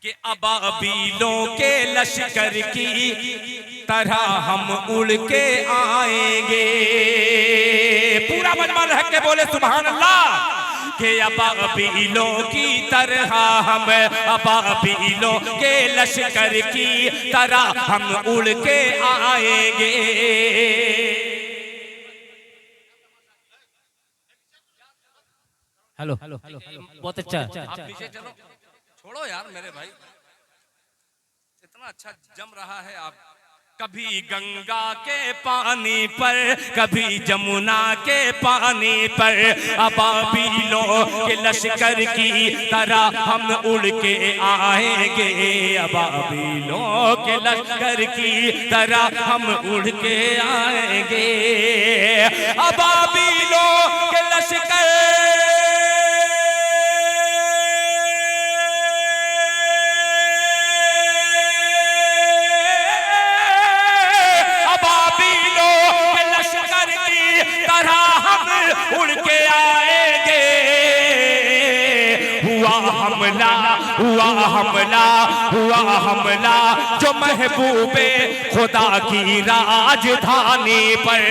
कि अबाबीलों के लश्कर की तरह हम उड़ के आएंगे। पूरा मजमा रह के बोले सुभान अल्लाह। कि अबाबीलों की तरह हम, अबाबीलों के लश्कर की तरह हम उड़ के आएंगे। हेलो हेलो हेलो, बहुत अच्छा। आप पीछे चलो, छोड़ो यार मेरे भाई, इतना अच्छा जम रहा है। आप कभी गंगा के पानी पर, कभी जमुना के पानी पर, अबाबीलों के लश्कर की तरह हम उड़ के आएंगे। अबाबीलों के लश्कर की तरह हम उड़ के आएंगे। अबाबीलों के लश्कर उड़ के आएंगे। हुआ हमला, हुआ हमला, हुआ हमला जो महबूबे खुदा की राजधानी पर।